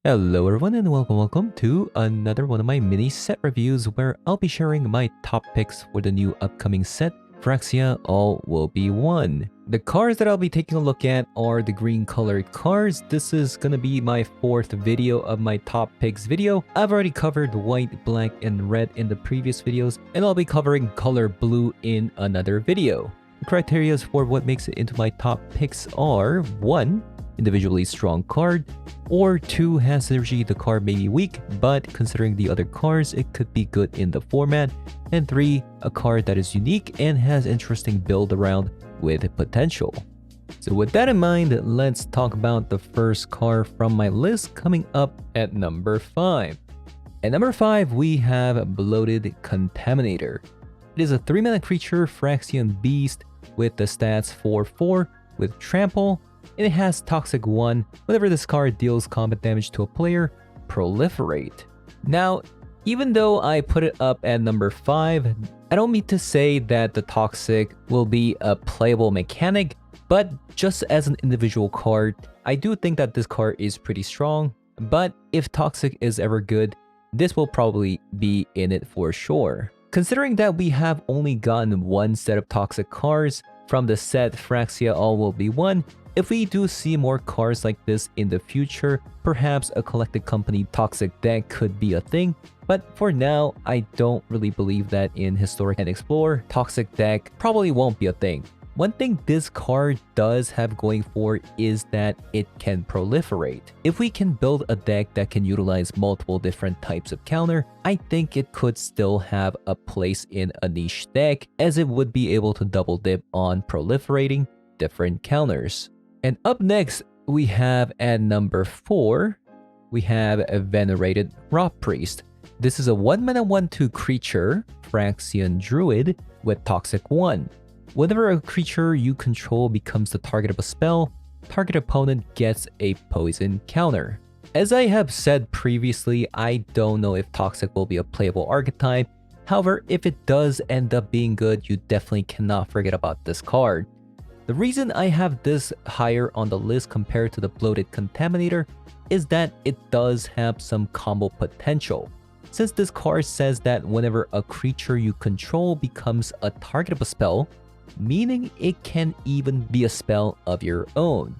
Hello everyone and welcome to another one of my mini set reviews where I'll be sharing my top picks for the new upcoming set, Phyrexia All Will Be One. The cards that I'll be taking a look at are the green colored cards. This is gonna be my fourth video of my top picks video. I've already covered white, black, and red in the previous videos, and I'll be covering color blue in another video. The criteria for what makes it into my top picks are 1. Individually strong card, or 2. Has synergy, the card may be weak, but considering the other cards, it could be good in the format, and 3. A card that is unique and has interesting build around with potential. So with that in mind, let's talk about the first card from my list coming up at number 5. At number 5, we have Bloated Contaminator. It is a 3-mana creature, Phyrexian beast, with the stats 4/4 with trample, and it has Toxic 1. Whenever this card deals combat damage to a player, proliferate. Now, even though I put it up at number 5, I don't mean to say that the Toxic will be a playable mechanic, but just as an individual card, I do think that this card is pretty strong. But if Toxic is ever good, this will probably be in it for sure. Considering that we have only gotten one set of Toxic cards from the set Phyrexia All Will Be One, if we do see more cards like this in the future, perhaps a collected company Toxic deck could be a thing, but for now, I don't really believe that in Historic and Explore, Toxic deck probably won't be a thing. One thing this card does have going for it is that it can proliferate. If we can build a deck that can utilize multiple different types of counter, I think it could still have a place in a niche deck, as it would be able to double dip on proliferating different counters. And up next, we have at number 4, we have a Venerated Rotpriest. This is a 1-mana 1/2 creature, Phyrexian Druid, with Toxic 1. Whenever a creature you control becomes the target of a spell, target opponent gets a poison counter. As I have said previously, I don't know if Toxic will be a playable archetype. However, if it does end up being good, you definitely cannot forget about this card. The reason I have this higher on the list compared to the Bloated Contaminator is that it does have some combo potential. Since this card says that whenever a creature you control becomes a target of a spell, meaning it can even be a spell of your own.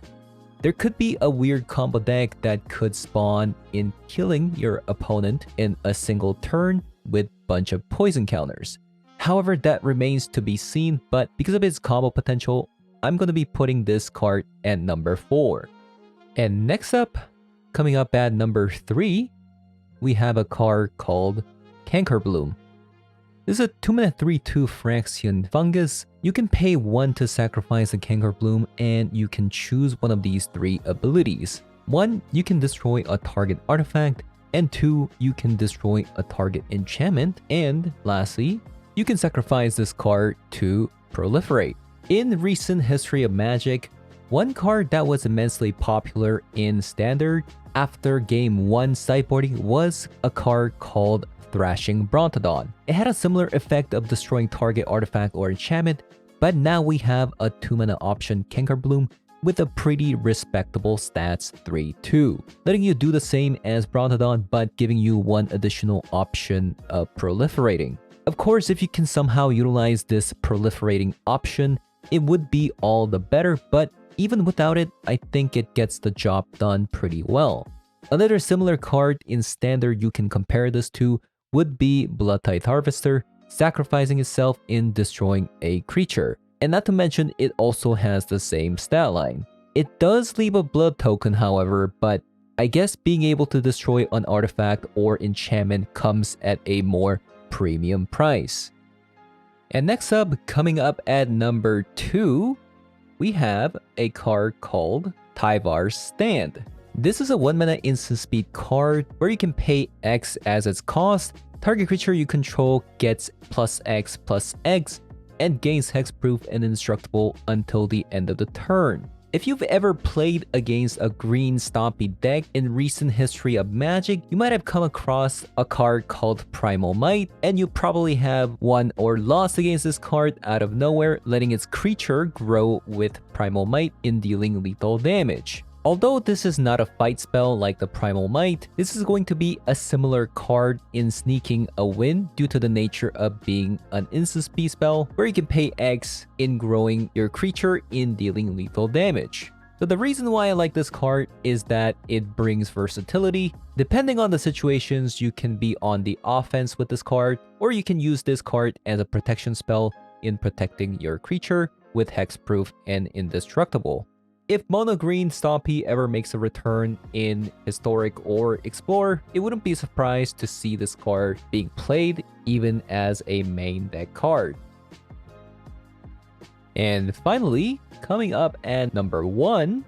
There could be a weird combo deck that could spawn in killing your opponent in a single turn with a bunch of poison counters. However, that remains to be seen, but because of its combo potential, I'm going to be putting this card at number 4. And next up, coming up at number 3, we have a card called Cankerbloom. This is a 2-mana 3/2 Phyrexian fungus. You can pay 1 to sacrifice a Cankerbloom, and you can choose one of these 3 abilities. 1, you can destroy a target artifact, and 2, you can destroy a target enchantment, and lastly, you can sacrifice this card to proliferate. In recent history of Magic, one card that was immensely popular in Standard after Game 1 sideboarding was a card called Thrashing Brontodon. It had a similar effect of destroying target artifact or enchantment, but now we have a 2-mana option Cankerbloom with a pretty respectable stats 3/2, letting you do the same as Brontodon but giving you one additional option of proliferating. Of course, if you can somehow utilize this proliferating option, it would be all the better, but even without it, I think it gets the job done pretty well. Another similar card in Standard you can compare this to would be Bloodtithe Harvester, sacrificing itself in destroying a creature. And not to mention, it also has the same stat line. It does leave a blood token, however, but I guess being able to destroy an artifact or enchantment comes at a more premium price. And next up, coming up at number 2, we have a card called Tyvar's Stand. This is a 1-mana instant speed card where you can pay X as its cost. Target creature you control gets +X/+X and gains hexproof and indestructible until the end of the turn. If you've ever played against a green stompy deck in recent history of Magic, you might have come across a card called Primal Might, and you probably have won or lost against this card out of nowhere, letting its creature grow with Primal Might in dealing lethal damage. Although this is not a fight spell like the Primal Might, this is going to be a similar card in sneaking a win due to the nature of being an instant speed spell where you can pay X in growing your creature in dealing lethal damage. So the reason why I like this card is that it brings versatility. Depending on the situations, you can be on the offense with this card, or you can use this card as a protection spell in protecting your creature with hexproof and indestructible. If Mono Green Stompy ever makes a return in Historic or Explore, it wouldn't be surprised to see this card being played even as a main deck card. And finally, coming up at number 1,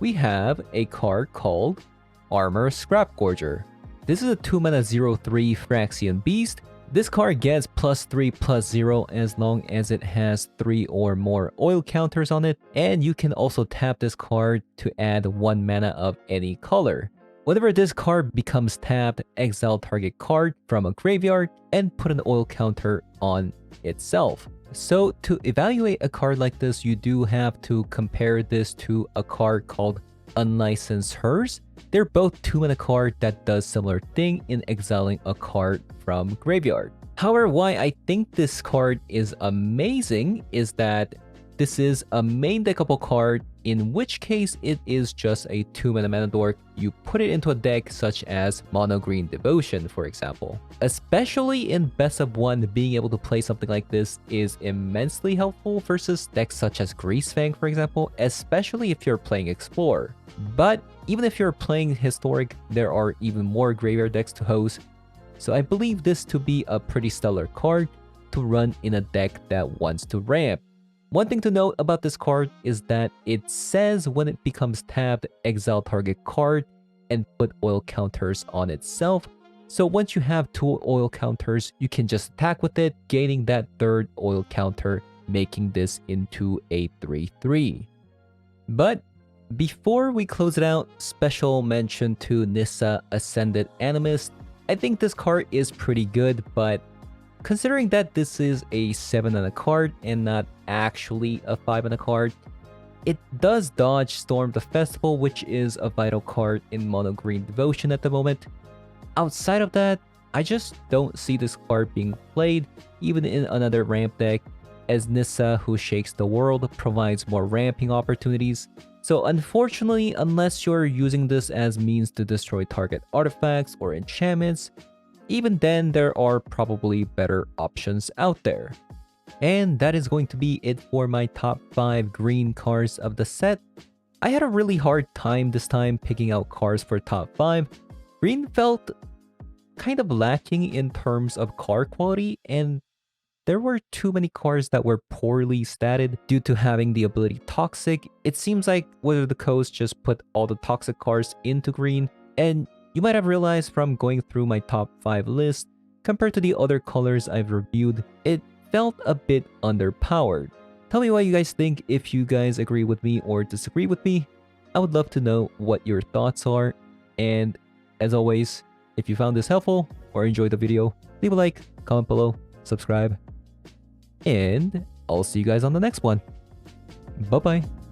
we have a card called Armor Scrapgorger. This is a 2-mana 0/3 Phyrexian Beast. This card gets +3/+0 as long as it has 3 or more oil counters on it, and you can also tap this card to add 1 mana of any color. Whenever this card becomes tapped, exile target card from a graveyard and put an oil counter on itself. So to evaluate a card like this, you do have to compare this to a card called Unlicensed Hers. They're both 2-mana card that does similar thing in exiling a card from graveyard. However, why I think this card is amazing is that this is a main deckable card, in which case it is just a 2-mana mana dork. You put it into a deck such as Mono Green Devotion, for example. Especially in best of 1, being able to play something like this is immensely helpful versus decks such as Greasefang, for example, especially if you're playing Explore. But even if you're playing Historic, there are even more graveyard decks to host, so I believe this to be a pretty stellar card to run in a deck that wants to ramp. One thing to note about this card is that it says when it becomes tapped, exile target card and put oil counters on itself. So once you have 2 oil counters, you can just attack with it, gaining that 3rd oil counter, making this into a 3/3. But before we close it out, special mention to Nissa Ascended Animist. I think this card is pretty good, but considering that this is a 7-mana card and not actually a 5-mana card, it does dodge Storm the Festival, which is a vital card in Mono Green Devotion at the moment. Outside of that, I just don't see this card being played even in another ramp deck, as Nissa Who Shakes the World provides more ramping opportunities. So unfortunately, unless you're using this as means to destroy target artifacts or enchantments, even then there are probably better options out there. And that is going to be it for my top 5 green cards of the set. I had a really hard time this time picking out cards for top 5. Green felt kind of lacking in terms of card quality, and there were too many cards that were poorly statted due to having the ability Toxic. It seems like Wizard of the Coast just put all the Toxic cards into green, and you might have realized from going through my top 5 list, compared to the other colors I've reviewed, it felt a bit underpowered. Tell me what you guys think, if you guys agree with me or disagree with me. I would love to know what your thoughts are, and as always, if you found this helpful or enjoyed the video, leave a like, comment below, subscribe, and I'll see you guys on the next one. Bye bye.